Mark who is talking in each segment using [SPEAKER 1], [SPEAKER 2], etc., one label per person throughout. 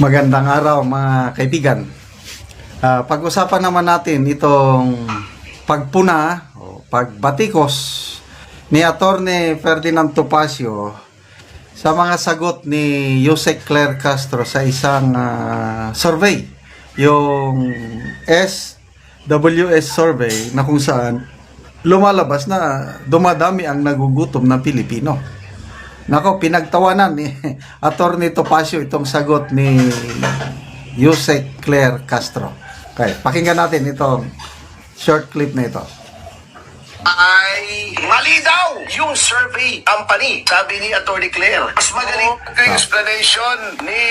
[SPEAKER 1] Magandang araw mga kaibigan. Pag-usapan naman natin itong pagpuna o pagbatikos ni Attorney Ferdinand Topacio sa mga sagot ni Yusek Claire Castro sa isang survey, yung SWS survey, na kung saan lumalabas na dumadami ang nagugutom na Pilipino. Nako, pinagtawanan ni Attorney Topacio itong sagot ni Yusek Claire Castro. Okay, pakinggan natin itong short clip na ito.
[SPEAKER 2] Ay mali daw yung survey company, sabi ni Attorney Claire. Mas magaling yung explanation ni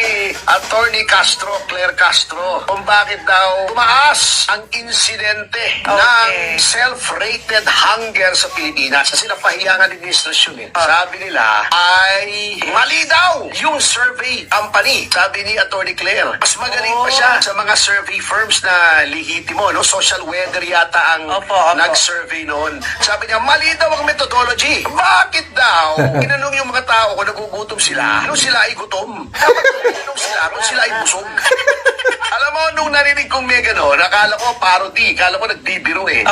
[SPEAKER 2] Attorney Castro, Claire Castro, kung bakit daw tumaas ang insidente ng self-rated hunger sa Pilipinas. Kasi napahiya ang administrasyon eh. Sabi nila ay mali daw yung survey company, sabi ni Attorney Claire. Mas magaling pa siya sa mga survey firms na lihitimo, no? Social weather yata ang nag-survey noon. Sabi niya, mali daw ang methodology. Bakit daw? Tinanong yung mga tao kung nagugutom sila, nung sila ay gutom. Dapat tinanong sila kung sila ay busog. Alam mo, nung narinig kong may gano'n, nakala ko parody, akala ko nagbibiro eh.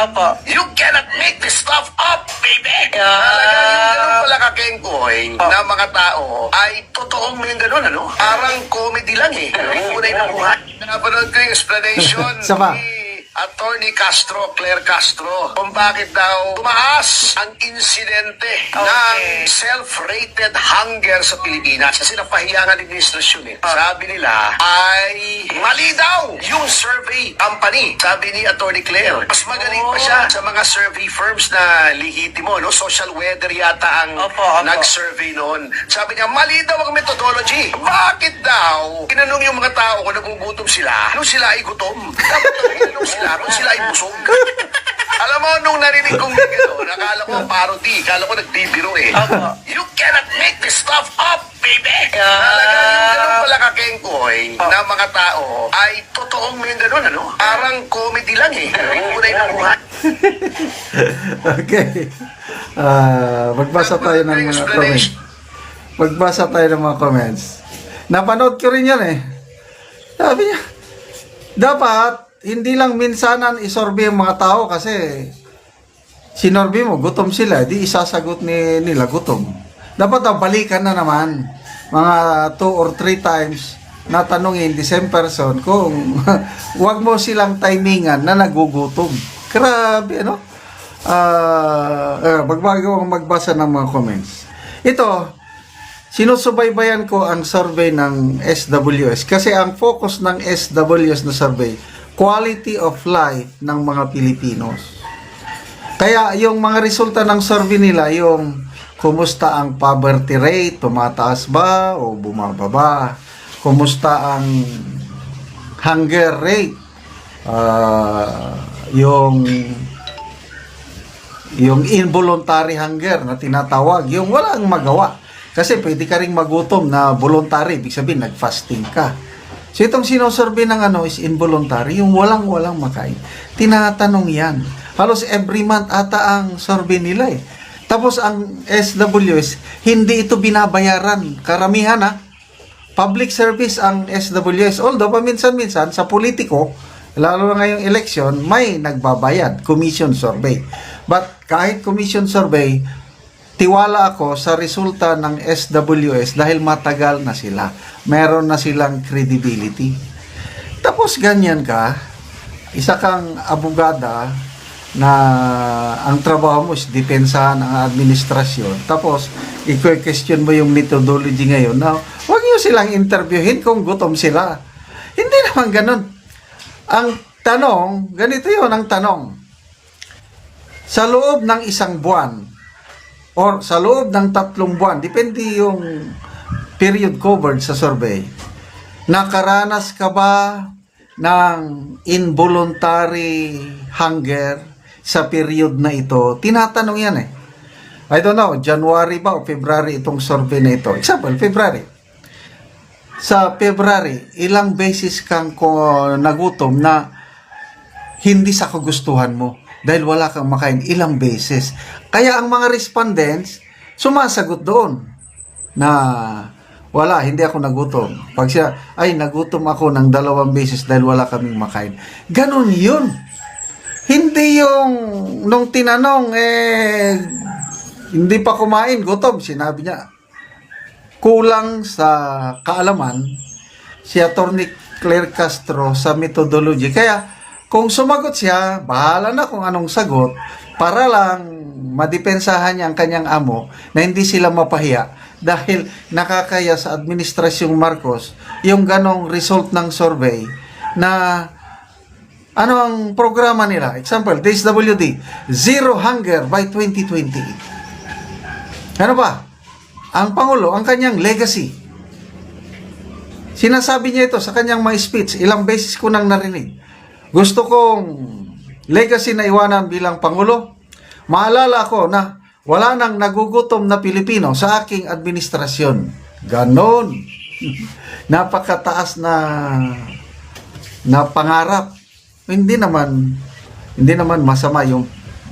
[SPEAKER 2] You cannot make this stuff up, baby! Talaga yung gano'n pala kakengkoy na mga tao ay totoong may gano'n, ano? Parang comedy lang eh. Unay na buhay. Napanood ko yung explanation ni Attorney Castro, Claire Castro, kung bakit daw tumaas ang insidente ng self-rated hunger sa Pilipinas. Kasi napahiya ang administrasyon eh. Sabi nila ay mali daw yung survey company, sabi ni Attorney Claire. Mas magaling pa siya sa mga survey firms na lihitimo, no? Social weather yata ang nag-survey noon. Sabi niya, mali daw ang methodology. Bakit daw? Tinanong yung mga tao kung nagugutom sila, nung sila ay gutom. Dapat tinanong sila kung sila ay busog. Alam mo, nung narinig kong gano'n, nakala ko parody, akala ko nagbibiro eh. You cannot make this stuff up, baby! Talaga yung gano'n pala kakengkoy na mga tao ay totoong may gano'n, ano? Parang comedy lang eh. Unay na buhay.
[SPEAKER 1] Okay. Magbasa tayo ng mga comments. Magbasa tayo ng mga comments. Napanood ko rin yan eh. Sabi niya, dapat hindi lang minsanan isorbe ang mga tao kasi sinorbe mo, gutom sila, di isasagot nila gutom. Dapat balikan na naman mga 2 or 3 times na tanungin the same person kung wag mo silang timingan na nagugutom. Grabe, ano? Magbago akong magbasa ng mga comments. Ito, sinusubaybayan ko ang survey ng SWS kasi ang focus ng SWS na survey, quality of life ng mga Pilipinos. Kaya yung mga resulta ng survey nila, yung kumusta ang poverty rate, tumataas ba o bumababa, kumusta ang hunger rate, yung involuntary hunger na tinatawag, yung walang magawa. Kasi pwede ka ring magutom na voluntary, ibig sabihin nag-fasting ka. So itong sinosurvey ng is involuntary, yung walang makain. Tinatanong yan. Halos every month ata ang survey nila eh. Tapos ang SWS, hindi ito binabayaran. Karamihan public service ang SWS. Although paminsan-minsan sa politiko, lalo na ngayong election, may nagbabayad, commission survey. But kahit commission survey, tiwala ako sa resulta ng SWS dahil matagal na sila. Meron na silang credibility. Tapos ganyan ka, isa kang abogada na ang trabaho mo is depensahan ang administrasyon. Tapos, i-question mo yung methodology ngayon. Now, huwag nyo silang interviewin kung gutom sila. Hindi naman ganun. Ang tanong, ganito yun ang tanong. Sa loob ng isang buwan, or sa loob ng 3 buwan, depende yung period covered sa survey, nakaranas ka ba ng involuntary hunger sa period na ito? Tinatanong yan eh. I don't know, January ba o February itong survey na ito? Example, February. Sa February, ilang beses kang nagutom na hindi sa kagustuhan mo dahil wala kang makain, ilang beses. Kaya ang mga respondents sumasagot doon na Wala, hindi ako nagutom. Pag siya, ay, nagutom ako ng 2 beses dahil wala kaming makain. Ganon yun. Hindi yung, nung tinanong, hindi pa kumain, gutom. Sinabi niya, kulang sa kaalaman si Atty. Claire Castro sa methodology. Kaya, kung sumagot siya, bahala na kung anong sagot, para lang madipensahan niya ang kanyang amo na hindi sila mapahiya dahil nakakaya sa administrasyong Marcos yung ganong result ng survey na ano ang programa nila. Example, DSWD, Zero Hunger by 2028. Ano ba? Ang Pangulo, ang kanyang legacy. Sinasabi niya ito sa kanyang mga speech. Ilang beses ko nang narinig. Gusto kong legacy na iwanan bilang Pangulo. Maalala ko na wala nang nagugutom na Pilipino sa aking administrasyon. Ganon. Napakataas na pangarap. Hindi naman masama yung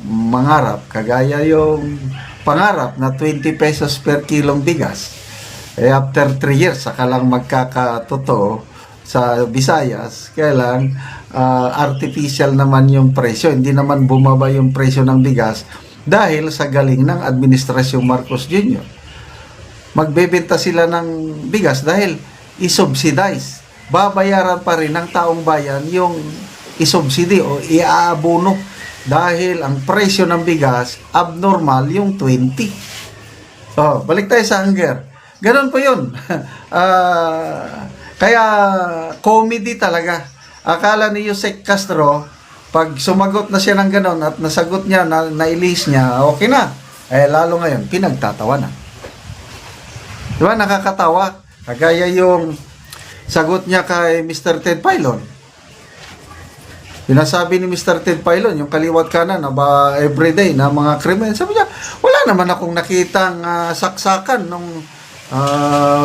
[SPEAKER 1] mangarap. Kagaya yung pangarap na 20 pesos per kilong bigas. After 3 years, saka lang magkakatotoo sa Visayas. Kaya lang, artificial naman yung presyo. Hindi naman bumaba yung presyo ng bigas dahil sa galing ng Administrasyong Marcos Jr. Magbebenta sila ng bigas dahil isubsidize. Babayaran pa rin ng taong bayan yung isubsidi o iaabono dahil ang presyo ng bigas abnormal yung 20. So, balik tayo sa hunger. Ganon po yun. Kaya comedy talaga. Akala ni Yusek Castro, pag sumagot na siya ng ganon at nasagot niya, nailis niya, okay na. Lalo ngayon, pinagtatawa na. Diba, nakakatawa. Kagaya yung sagot niya kay Mr. Ted Filon. Pinasabi ni Mr. Ted Filon, yung kaliwat kanan na ba everyday na mga krimen. Sabi niya, wala naman akong nakitang saksakan nung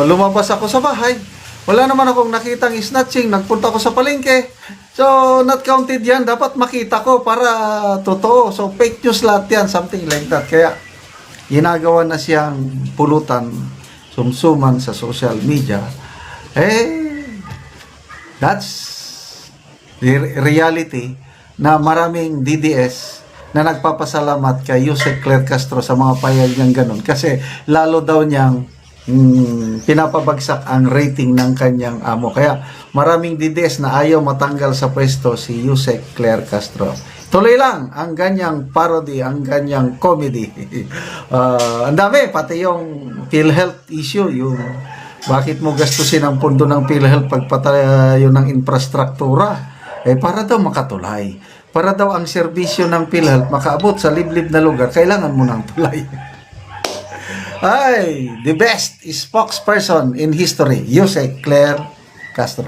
[SPEAKER 1] lumabas ako sa bahay. Wala naman akong nakitang snatching. Nagpunta ko sa palengke. So, not counted yan. Dapat makita ko para totoo. So, fake news lahat yan. Something like that. Kaya, ginagawa na siyang pulutan, sumsuman sa social media. That's the reality na maraming DDS na nagpapasalamat kay Yusek Claire Castro sa mga payag niyang ganun. Kasi, lalo daw niyang pinapabagsak ang rating ng kanyang amo. Kaya maraming DDS na ayaw matanggal sa pwesto si Yusek Claire Castro. Tuloy lang ang ganyang parody, ang ganyang comedy. Ang dami, pati yung PhilHealth issue, yung bakit mo gastusin ang pondo ng PhilHealth pagpatayo ng infrastruktura? Para daw makatulay. Para daw ang serbisyo ng PhilHealth makaabot sa liblib na lugar, kailangan mo ng tulay. Ay, the best spokesperson in history, Yusek Claire Castro.